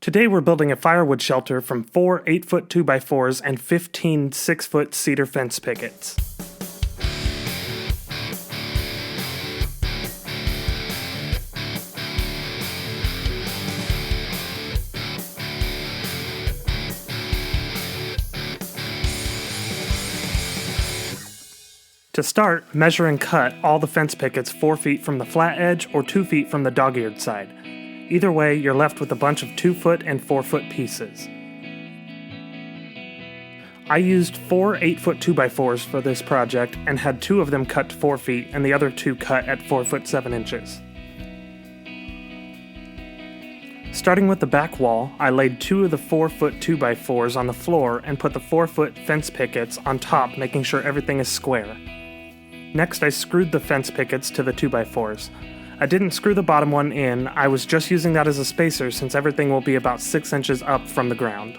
Today we're building a firewood shelter from 4 8-foot 2x4s and 15 6-foot cedar fence pickets. To start, measure and cut all the fence pickets 4 feet from the flat edge or 2 feet from the dog-eared side. Either way, you're left with a bunch of 2-foot and 4-foot pieces. I used 4 8-foot 2x4s for this project and had 2 of them cut to 4 feet and the other 2 cut at 4 foot 7 inches. Starting with the back wall, I laid 2 of the 4-foot 2x4s on the floor and put the 4-foot fence pickets on top, making sure everything is square. Next, I screwed the fence pickets to the 2x4s. I didn't screw the bottom one in, I was just using that as a spacer since everything will be about 6 inches up from the ground.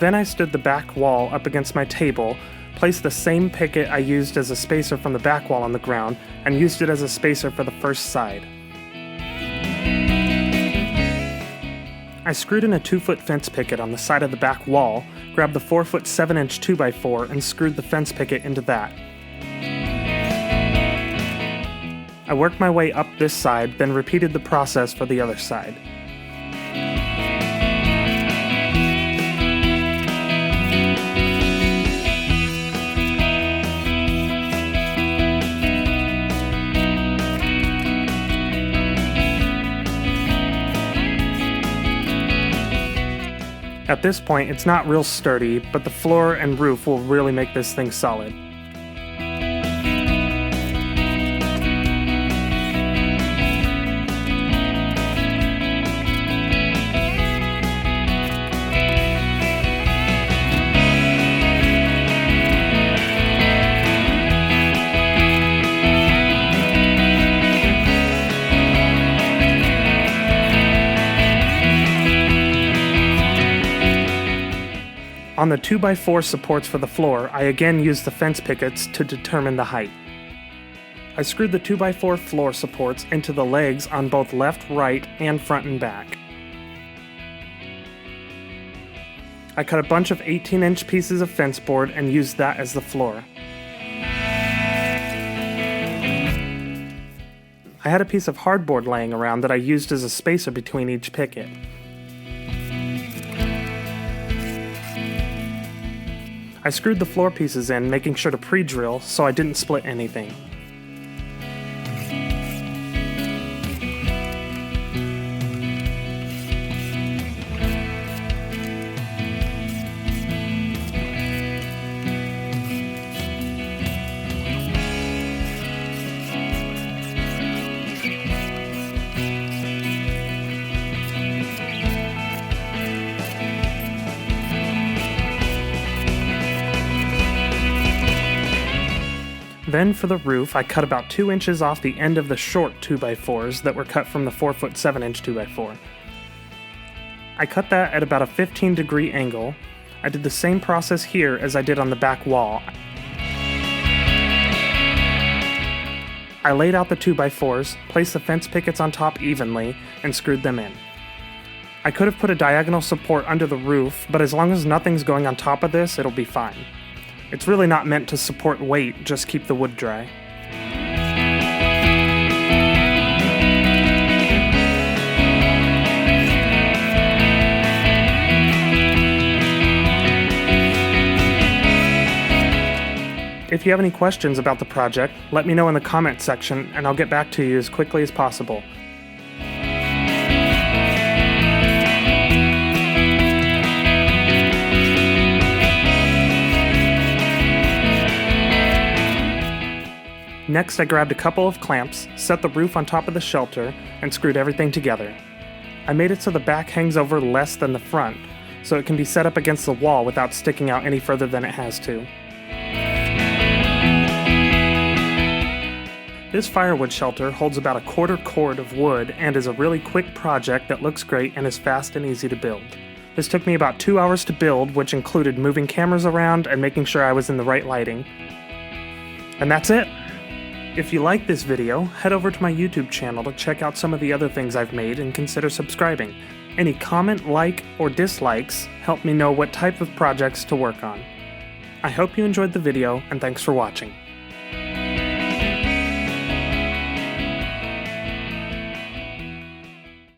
Then I stood the back wall up against my table, placed the same picket I used as a spacer from the back wall on the ground, and used it as a spacer for the first side. I screwed in a 2-foot fence picket on the side of the back wall, grabbed the 4-foot 7-inch 2x4 and screwed the fence picket into that. I worked my way up this side, then repeated the process for the other side. At this point, it's not real sturdy, but the floor and roof will really make this thing solid. On the 2x4 supports for the floor, I again used the fence pickets to determine the height. I screwed the 2x4 floor supports into the legs on both left, right, and front and back. I cut a bunch of 18-inch pieces of fence board and used that as the floor. I had a piece of hardboard laying around that I used as a spacer between each picket. I screwed the floor pieces in, making sure to pre-drill so I didn't split anything. Then for the roof, I cut about 2 inches off the end of the short 2x4s that were cut from the 4-foot 7-inch 2x4. I cut that at about a 15-degree angle. I did the same process here as I did on the back wall. I laid out the 2x4s, placed the fence pickets on top evenly, and screwed them in. I could have put a diagonal support under the roof, but as long as nothing's going on top of this, it'll be fine. It's really not meant to support weight, just keep the wood dry. If you have any questions about the project, let me know in the comment section and I'll get back to you as quickly as possible. Next, I grabbed a couple of clamps, set the roof on top of the shelter, and screwed everything together. I made it so the back hangs over less than the front, so it can be set up against the wall without sticking out any further than it has to. This firewood shelter holds about a quarter cord of wood and is a really quick project that looks great and is fast and easy to build. This took me about 2 hours to build, which included moving cameras around and making sure I was in the right lighting. And that's it! If you like this video, head over to my YouTube channel to check out some of the other things I've made and consider subscribing. Any comment, like, or dislikes help me know what type of projects to work on. I hope you enjoyed the video, and thanks for watching.